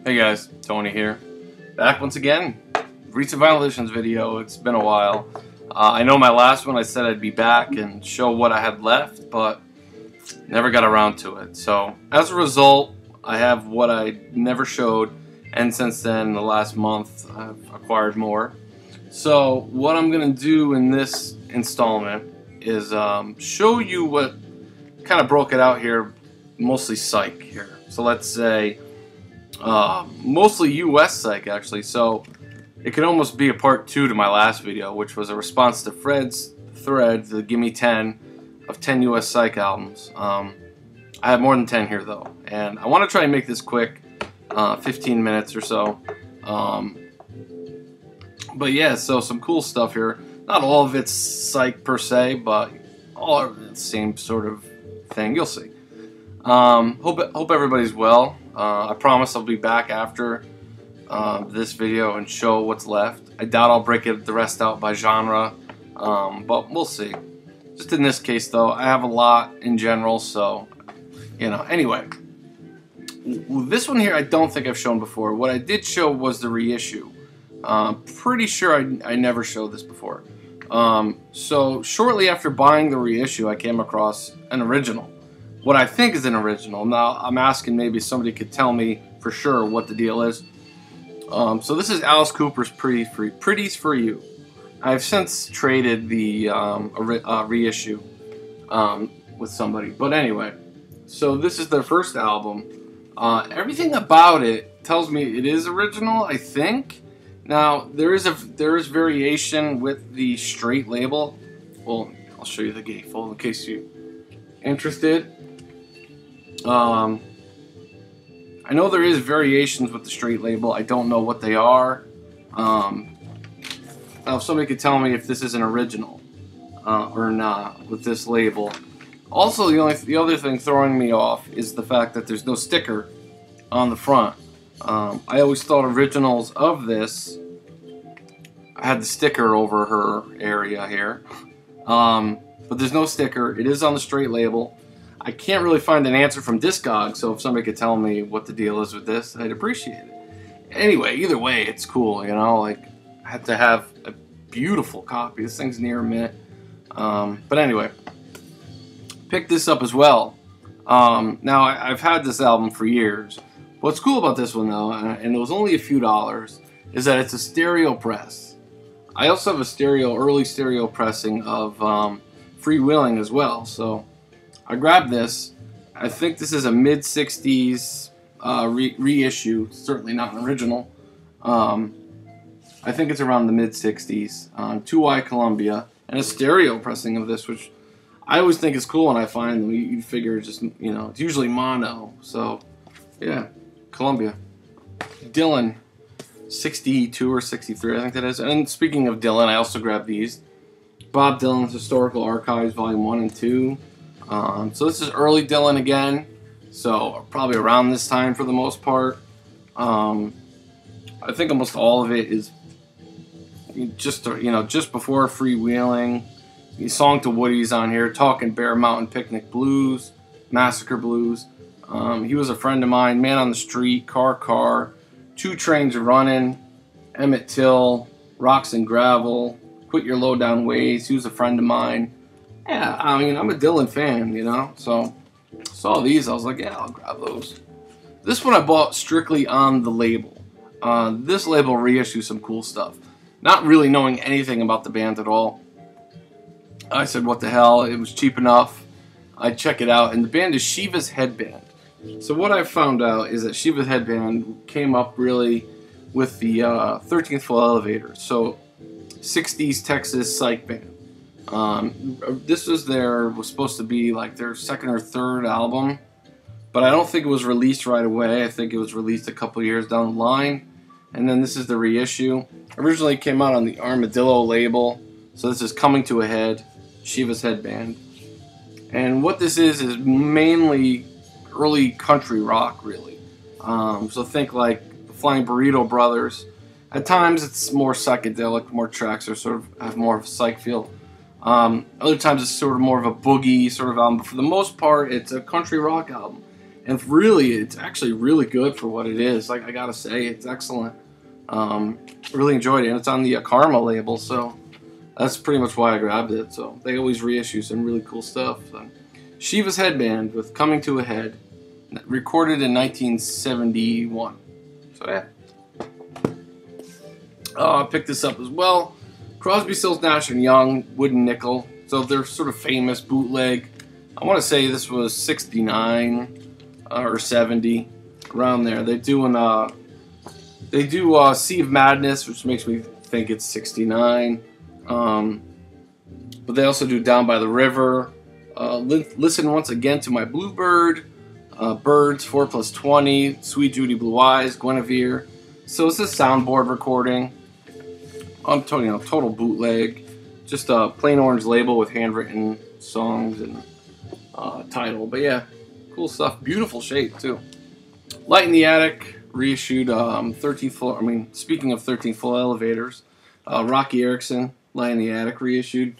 Hey guys, Tony here. Back once again. Recent Vinyl Editions video. It's been a while. I know my last one I said I'd be back and show what I had left, but never got around to it. So as a result, I have what I never showed, and since then, the last month, I've acquired more. So what I'm going to do in this installment is show you what kind of broke it out here, mostly Psych here. So let's say mostly US Psych actually, so it could almost be a part 2 to my last video, which was a response to Fred's thread, the Gimme 10 of 10 US Psych albums. I have more than 10 here though, and I want to try and make this quick, 15 minutes or so. But yeah, so some cool stuff here. Not all of it's Psych per se, but all of the same sort of thing. You'll see. Hope everybody's well. I promise I'll be back after this video and show what's left. I doubt I'll break the rest out by genre, but we'll see. Just in this case though, I have a lot in general, so you know. Anyway, this one here I don't think I've shown before. What I did show was the reissue. Pretty sure I never showed this before. So shortly after buying the reissue, I came across an original. What I think is an original. Now, I'm asking maybe somebody could tell me for sure what the deal is. So this is Alice Cooper's Pretties for You. I've since traded the reissue with somebody. But anyway, so this is their first album. Everything about it tells me it is original, I think. Now, there is variation with the straight label. Well, I'll show you the gatefold in case you're interested. I know there is variations with the straight label. I don't know what they are. Now, if somebody could tell me if this is an original or not with this label. Also, the other thing throwing me off is the fact that there's no sticker on the front. I always thought originals of this had the sticker over her area here, but there's no sticker. It is on the straight label. I can't really find an answer from Discog, so if somebody could tell me what the deal is with this, I'd appreciate it. Anyway, either way, it's cool, you know, like, I have to have a beautiful copy. This thing's near mint. But anyway, picked this up as well. Now, I've had this album for years. What's cool about this one, though, and it was only a few dollars, is that it's a stereo press. I also have a early stereo pressing of Freewheeling as well, so I grabbed this. I think this is a mid-60s reissue, certainly not an original. I think it's around the mid-60s, 2Y Columbia, and a stereo pressing of this, which I always think is cool when I find them. You figure just, you know, it's usually mono, so yeah, Columbia. Dylan, 62 or 63, I think that is. And speaking of Dylan, I also grabbed these. Bob Dylan's Historical Archives, Volume 1 and 2. So this is early Dylan again, so probably around this time for the most part. I think almost all of it is just before Freewheeling. The Song to Woody's on here, Talking Bear Mountain Picnic Blues, Massacre Blues. He was a friend of mine, Man on the Street, Car, Two Trains Running, Emmett Till, Rocks and Gravel, Quit Your Low Down Ways. He was a friend of mine. Yeah, I mean, I'm a Dylan fan, you know, so saw these, I was like, yeah, I'll grab those. This one I bought strictly on the label. This label reissues some cool stuff. Not really knowing anything about the band at all. I said, what the hell, it was cheap enough. I'd check it out, and the band is Shivas Headband. So what I found out is that Shivas Headband came up really with the 13th Floor Elevators, so 60s Texas psych band. This was supposed to be like their second or third album, but I don't think it was released right away. I think it was released a couple years down the line, and then this is the reissue. Originally came out on the Armadillo label, so this is Coming to a Head, Shivas Headband. And what this is mainly early country rock, really. So think like the Flying Burrito Brothers. At times it's more psychedelic, more tracks are sort of have more of a psych feel. Other times it's sort of more of a boogie sort of album, but for the most part it's a country rock album. And really, it's actually really good for what it is. Like, I gotta say, it's excellent. Really enjoyed it, and it's on the Karma label, so that's pretty much why I grabbed it. So they always reissue some really cool stuff. So, Shivas Headband with Coming to a Head, recorded in 1971. So yeah. I picked this up as well. Crosby, Stills, Nash & Young, Wooden Nickel. So they're sort of famous bootleg. I want to say this was 69 or 70, around there. They do Sea of Madness, which makes me think it's 69. But they also do Down by the River. Listen Once Again to My Bluebird. Birds, 4+20. Sweet Judy Blue Eyes, Guinevere. So it's a soundboard recording. I'm telling you, total bootleg. Just a plain orange label with handwritten songs and title. But yeah, cool stuff. Beautiful shape too. Light in the Attic, reissued 13th floor. I mean, speaking of 13th floor elevators, Rocky Erickson, Light in the Attic, reissued.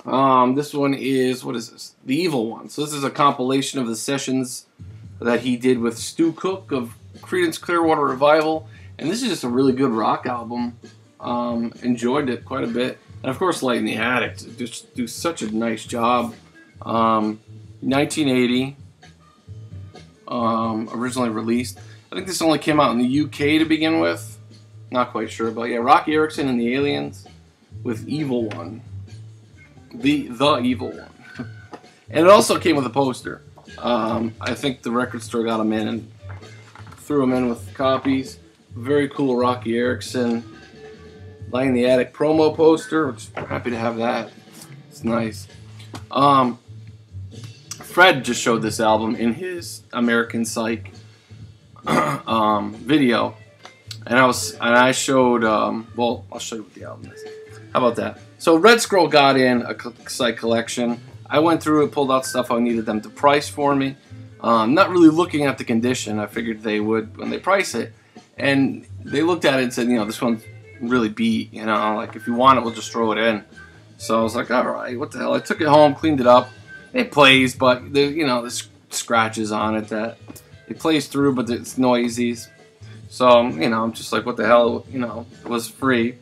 This one is, what is this? The Evil One. So this is a compilation of the sessions that he did with Stu Cook of Creedence Clearwater Revival. And this is just a really good rock album. Enjoyed it quite a bit. And of course, Light in the Attic just do such a nice job. 1980, originally released. I think this only came out in the UK to begin with. Not quite sure, but yeah, Rocky Erickson and the Aliens with Evil One. The Evil One. And it also came with a poster. I think the record store got them in and threw them in with copies. Very cool Rocky Erickson Light in the Attic promo poster, which I'm happy to have that. It's nice. Fred just showed this album in his American Psych video, and I showed well, I'll show you what the album is. How about that? So Red Scroll got in a Psych collection. I went through it, pulled out stuff I needed them to price for me. Not really looking at the condition. I figured they would when they price it, and they looked at it and said, you know, this one's really beat, you know, like if you want it, we'll just throw it in. So I was like, all right, what the hell? I took it home, cleaned it up. It plays, but there, you know, there's scratches on it that it plays through, but it's noisy. So you know, I'm just like, what the hell? You know, it was free.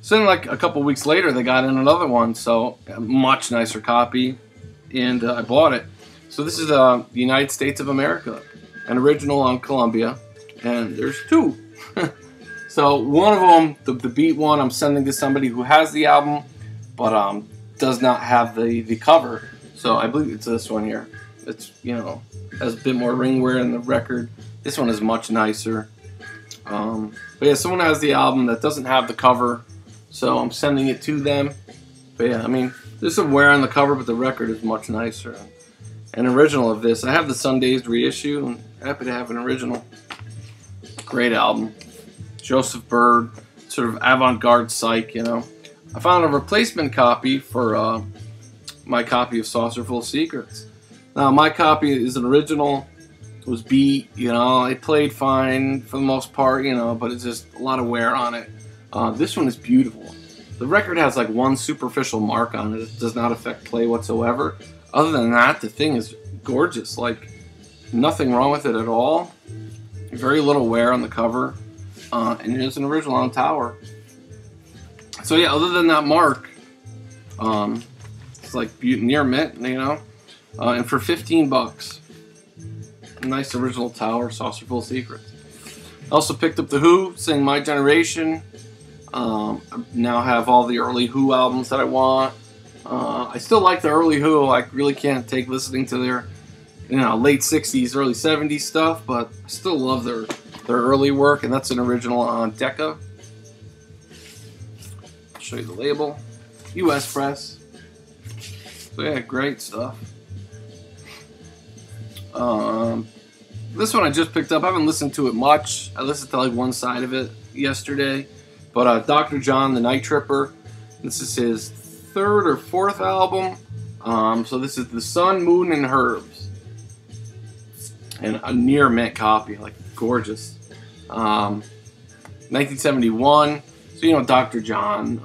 So then, like a couple weeks later, they got in another one, so a much nicer copy, and I bought it. So this is the United States of America, an original on Columbia, and there's two. So one of them, the beat one, I'm sending to somebody who has the album, but does not have the cover. So I believe it's this one here. It's, you know, has a bit more ring wear in the record. This one is much nicer. But yeah, someone has the album that doesn't have the cover, so I'm sending it to them. But yeah, I mean, there's some wear on the cover, but the record is much nicer. An original of this. I have the Sundays reissue, and happy to have an original. Great album. Joseph Bird, sort of avant-garde Psych, you know. I found a replacement copy for my copy of Saucerful of Secrets. Now, my copy is an original. It was beat, you know. It played fine for the most part, you know, but it's just a lot of wear on it. This one is beautiful. The record has like one superficial mark on it. It does not affect play whatsoever. Other than that, the thing is gorgeous. Like, nothing wrong with it at all. Very little wear on the cover. And it is an original on Tower. So yeah, other than that mark, it's like near mint, you know. And for 15 bucks, a nice original Tower, Saucerful of Secrets. I also picked up The Who, Sing My Generation. I now have all the early Who albums that I want. I still like the early Who. I really can't take listening to their, you know, late 60s, early 70s stuff, but I still love their early work, and that's an original on Decca. I'll show you the label. US Press. So yeah, great stuff. This one I just picked up. I haven't listened to it much. I listened to like one side of it yesterday. But Dr. John, the Night Tripper. This is his third or fourth album. So this is The Sun, Moon, and Herbs. And a near mint copy, like gorgeous. 1971. So, you know, Dr. John,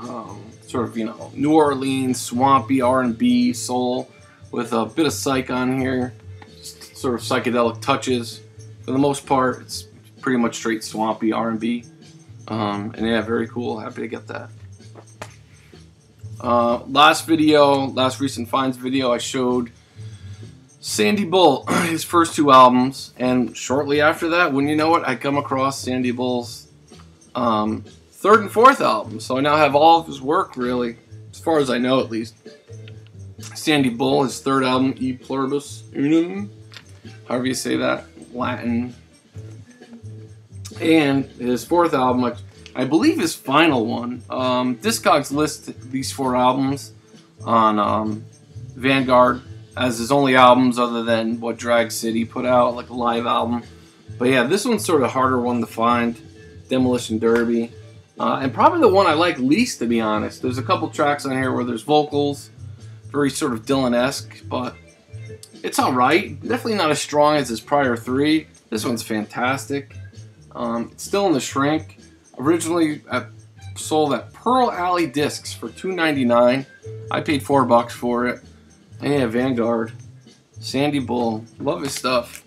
sort of, you know, New Orleans, swampy R&B, soul, with a bit of Psych on here. sort of psychedelic touches. For the most part, it's pretty much straight swampy R&B. And yeah, very cool. Happy to get that. Last recent finds video, I showed Sandy Bull, his first 2 albums, and shortly after that, when you know it, I come across Sandy Bull's 3rd and 4th album. So I now have all of his work, really, as far as I know at least. Sandy Bull, his 3rd album, E Pluribus Unum, however you say that, Latin. And his 4th album, I believe his final one. Discogs list these 4 albums on Vanguard as his only albums other than what Drag City put out, like a live album. But yeah, this one's sort of harder one to find, Demolition Derby. And probably the one I like least, to be honest. There's a couple tracks on here where there's vocals, very sort of Dylan-esque, but it's alright. Definitely not as strong as his prior 3. This one's fantastic. It's still in the shrink. Originally sold at Pearl Alley Discs for $2.99. I paid $4 for it. And yeah, Vanguard. Sandy Bull. Love his stuff.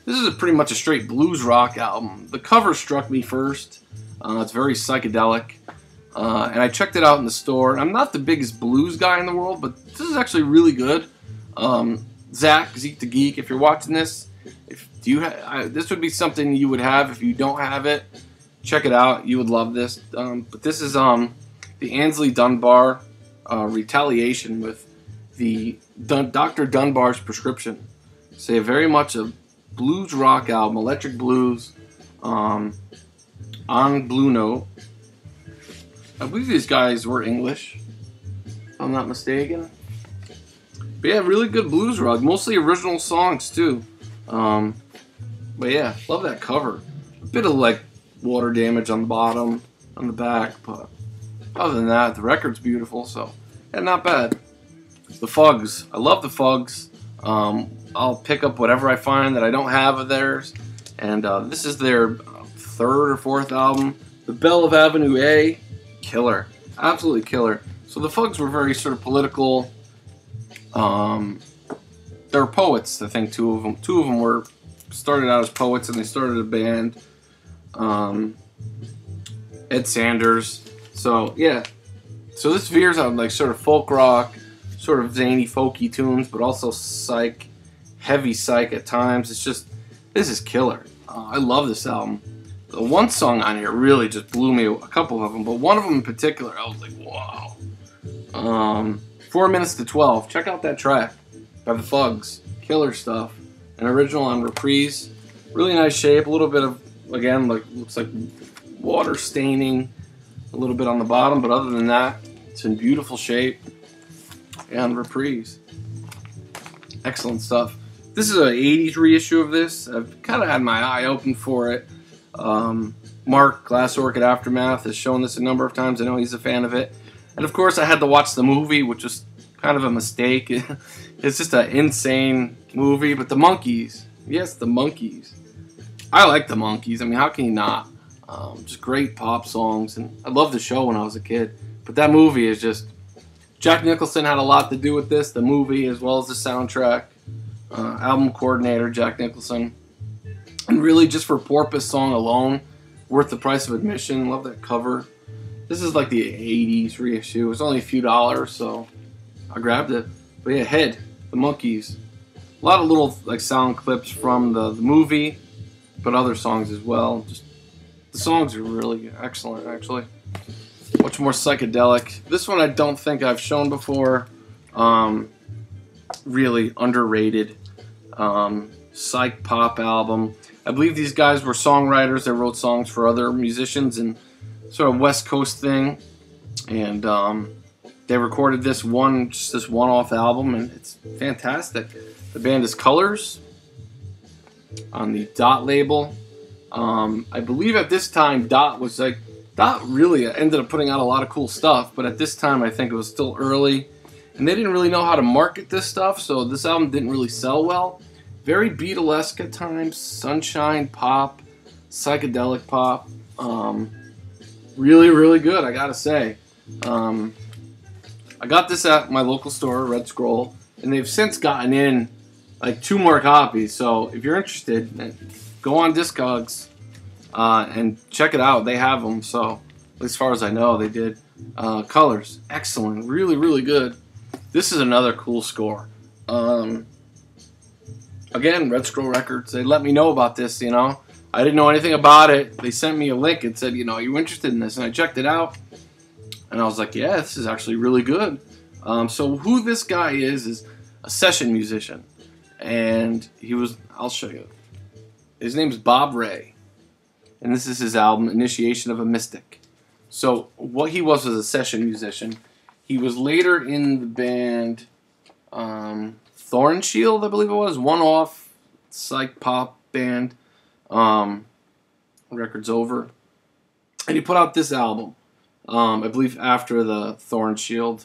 This is pretty much a straight blues rock album. The cover struck me first. It's very psychedelic. And I checked it out in the store. I'm not the biggest blues guy in the world, but this is actually really good. Zach, Zeke the Geek, if you're watching this, this would be something you would have if you don't have it. Check it out. You would love this. But this is the Ansley Dunbar Retaliation with the Dr. Dunbar's Prescription. Say very much a blues rock album, electric blues, on Blue Note. I believe these guys were English, if I'm not mistaken. But yeah, really good blues rock, mostly original songs too. But yeah, love that cover. A bit of like water damage on the bottom, on the back, but other than that, the record's beautiful, so yeah, not bad. The Fugs, I love the Fugs. I'll pick up whatever I find that I don't have of theirs, and this is their 3rd or 4th album, The Belle of Avenue A. Killer, absolutely killer. So the Fugs were very sort of political. They're poets, I think. 2 of them. 2 of them were started out as poets, and they started a band. Ed Sanders. So yeah. So this veers on like sort of folk rock, sort of zany, folky tunes, but also psych, heavy psych at times. It's just, this is killer. I love this album. The one song on here really just blew me, a couple of them, but one of them in particular, I was like, wow. 4 minutes to 12. Check out that track by the Fugs. Killer stuff. An original on Reprise. Really nice shape. A little bit of, again, like looks like water staining a little bit on the bottom, but other than that, it's in beautiful shape. And Reprise. Excellent stuff. This is an 80s reissue of this. I've kind of had my eye open for it. Mark, Glass Orchid Aftermath, has shown this a number of times. I know he's a fan of it. And of course I had to watch the movie, which was kind of a mistake. It's just an insane movie. But the Monkees, yes, the Monkees. I like the Monkees. I mean, how can you not? Just great pop songs. And I loved the show when I was a kid. But that movie is just... Jack Nicholson had a lot to do with this, the movie, as well as the soundtrack. Album coordinator, Jack Nicholson. And really, just for Porpoise song alone, worth the price of admission. Love that cover. This is like the 80s reissue. It was only a few dollars, so I grabbed it. But yeah, Head, the Monkees. A lot of little like sound clips from the movie, but other songs as well. Just the songs are really excellent, actually. Much more psychedelic. This one I don't think I've shown before. Really underrated psych pop album. I believe these guys were songwriters that wrote songs for other musicians and sort of West Coast thing. And they recorded this one-off album, and it's fantastic. The band is Colors on the Dot label. I believe at this time Dot really ended up putting out a lot of cool stuff, but at this time I think it was still early, and they didn't really know how to market this stuff, so this album didn't really sell well. Very Beatlesque at times, sunshine pop, psychedelic pop. Really, really good, I gotta say. I got this at my local store, Red Scroll, and they've since gotten in like 2 more copies. So if you're interested, go on Discogs and check it out. They have them. So as far as I know, they did. Colors, excellent, really, really good. This is another cool score. Again, Red Scroll Records. They let me know about this. You know, I didn't know anything about it. They sent me a link and said, you know, you interested in this, and I checked it out, and I was like, yeah, this is actually really good. So who this guy is a session musician, and he was. I'll show you. His name's Bob Ray, and this is his album, Initiation of a Mystic. So what he was a session musician. He was later in the band Thorn Shield, I believe it was, one-off psych pop band. Records Over, and he put out this album, I believe after the Thorn Shield.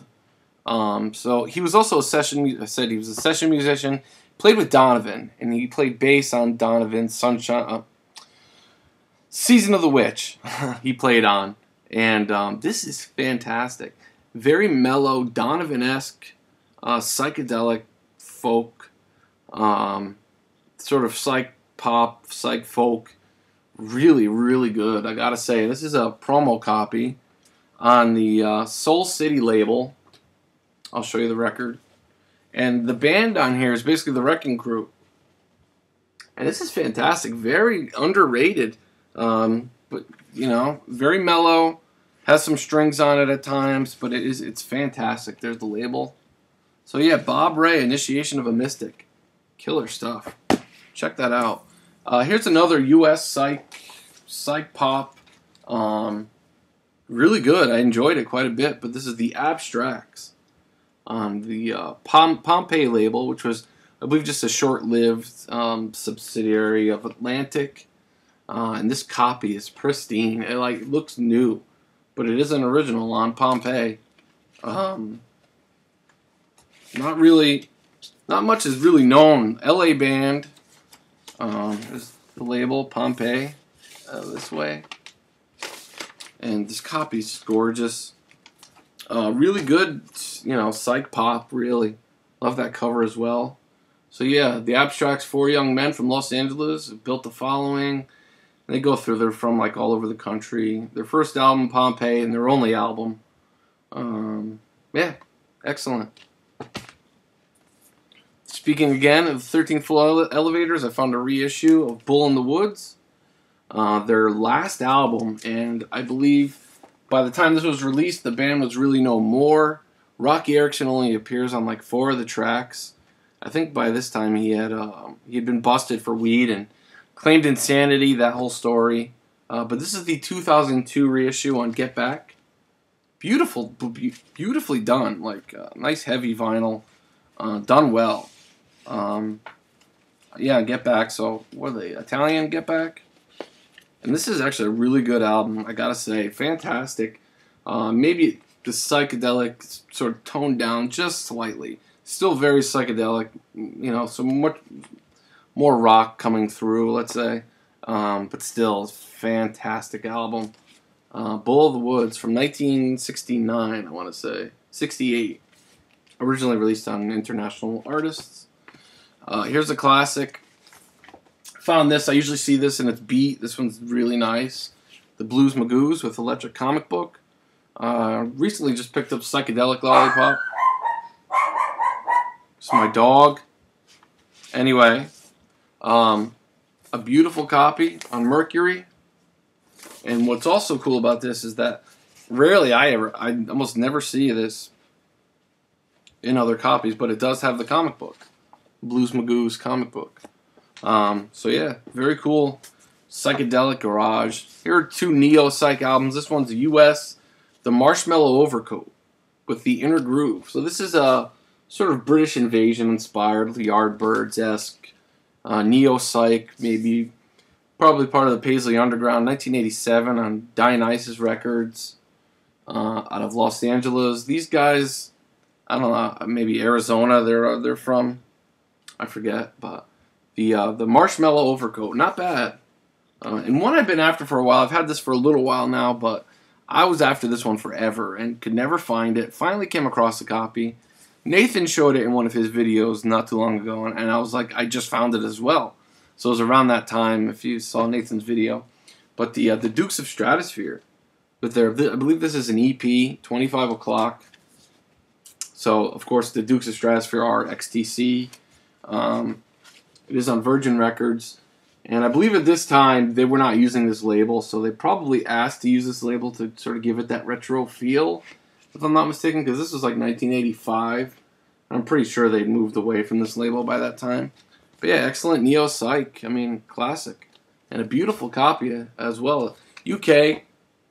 So he was also a session. I said he was a session musician. Played with Donovan, and he played bass on Donovan's Sunshine, Season of the Witch. He played on, and this is fantastic. Very mellow, Donovan-esque, psychedelic folk, sort of psych pop, psych folk. Really, really good. I gotta say, this is a promo copy on the Soul City label. I'll show you the record. And the band on here is basically the Wrecking Crew. And this is fantastic. Very underrated. But, you know, very mellow. Has some strings on it at times, but it's fantastic. There's the label. So yeah, Bob Ray, Initiation of a Mystic. Killer stuff. Check that out. Here's another U.S. psych pop. Really good. I enjoyed it quite a bit, but this is the Abstracts on the Pompeii label, which was, I believe, just a short-lived subsidiary of Atlantic. And this copy is pristine. It looks new, but it is an original on Pompeii. Not much is really known. L.A. band. There's the label, Pompeii, this way. And this copy's gorgeous. Really good, you know, psych pop, really. Love that cover as well. So yeah, the Abstracts, 4 young men from Los Angeles, have built a following. They go through, they're from like all over the country. Their first album, Pompeii, and their only album. Yeah, excellent. Speaking again of 13th Floor Elevators, I found a reissue of Bull in the Woods. Their last album, and I believe by the time this was released, the band was really no more. Rocky Erickson only appears on like 4 of the tracks. I think by this time he had been busted for weed and claimed insanity, that whole story. But this is the 2002 reissue on Get Back. Beautifully done. Like nice heavy vinyl, done well. Yeah, Get Back. So what are they? Italian Get Back. And this is actually a really good album, I gotta say. Fantastic. Maybe the psychedelic sort of toned down just slightly. Still very psychedelic, you know, so much more rock coming through, let's say. But still, it's a fantastic album. Bull of the Woods from 1969, I want to say. 68. Originally released on International Artists. Here's a classic. Found this. I usually see this in its beat. This one's really nice. The Blues Magoos with Electric Comic Book. Recently just picked up Psychedelic Lollipop. It's my dog. Anyway, a beautiful copy on Mercury. And what's also cool about this is that rarely I almost never see this in other copies, but it does have the comic book. Blues Magoo's comic book. So yeah, very cool. Psychedelic Garage. Here are 2 neo-psych albums. This one's US, The Marshmallow Overcoat with The Inner Groove. So this is a sort of British Invasion inspired, Yardbirds-esque, neo-psych, maybe probably part of the Paisley Underground, 1987 on Dionysus Records, out of Los Angeles. These guys, I don't know, maybe Arizona they're from. I forget, but the Marshmallow Overcoat, not bad. And one I've been after for a while. I've had this for a little while now, but I was after this one forever and could never find it. Finally came across a copy. Nathan showed it in one of his videos not too long ago, and I was like, I just found it as well. So it was around that time, if you saw Nathan's video. But the Dukes of Stratosphere, with their, I believe this is an EP, 25 o'clock. So, of course, the Dukes of Stratosphere are XTC. It is on Virgin Records. And I believe at this time, they were not using this label, so they probably asked to use this label to sort of give it that retro feel, if I'm not mistaken, because this was like 1985. I'm pretty sure they'd moved away from this label by that time. But yeah, excellent neopsych. I mean, classic. And a beautiful copy as well. UK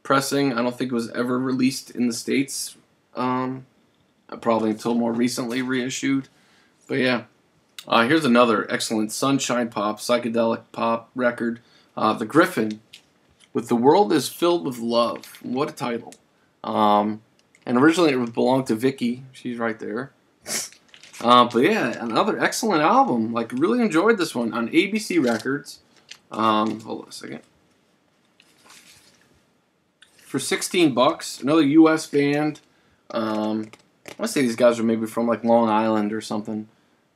pressing. I don't think it was ever released in the States. Probably until more recently reissued. But yeah. Here's another excellent Sunshine Pop, psychedelic pop record. The Griffin, with The World is Filled with Love. What a title. And originally it belonged to Vicky. She's right there. But yeah, another excellent album. Like, really enjoyed this one on ABC Records. Hold on a second. For $16, another U.S. band. I want to say these guys are maybe from like Long Island or something.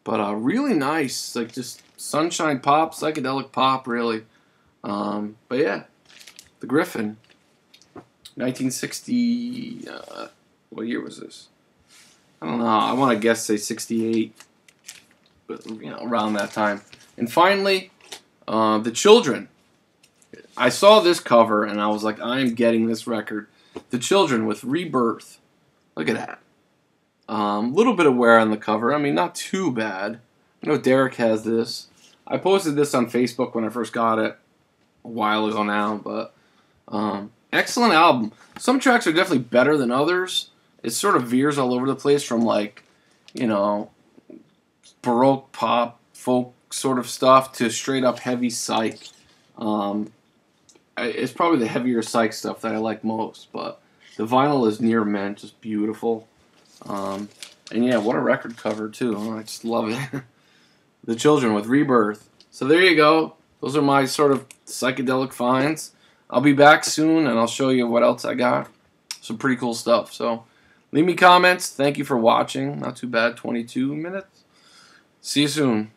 But really nice, like just sunshine pop, psychedelic pop, really. But yeah, The Griffin, 1960. What year was this? I don't know. I want to guess say 68, but you know, around that time. And finally, The Children. I saw this cover and I was like, I am getting this record. The Children with Rebirth. Look at that. Little bit of wear on the cover. I mean, not too bad. I know Derek has this. I posted this on Facebook when I first got it a while ago now, but excellent album. Some tracks are definitely better than others. It sort of veers all over the place from like, you know, Baroque pop, folk sort of stuff to straight up heavy psych. It's probably the heavier psych stuff that I like most, but the vinyl is near mint, just beautiful. And yeah, what a record cover too. I just love it. The Children with Rebirth. So there you go. Those are my sort of psychedelic finds. I'll be back soon and I'll show you what else I got. Some pretty cool stuff. So leave me comments. Thank you for watching. Not too bad, 22 minutes. See you soon.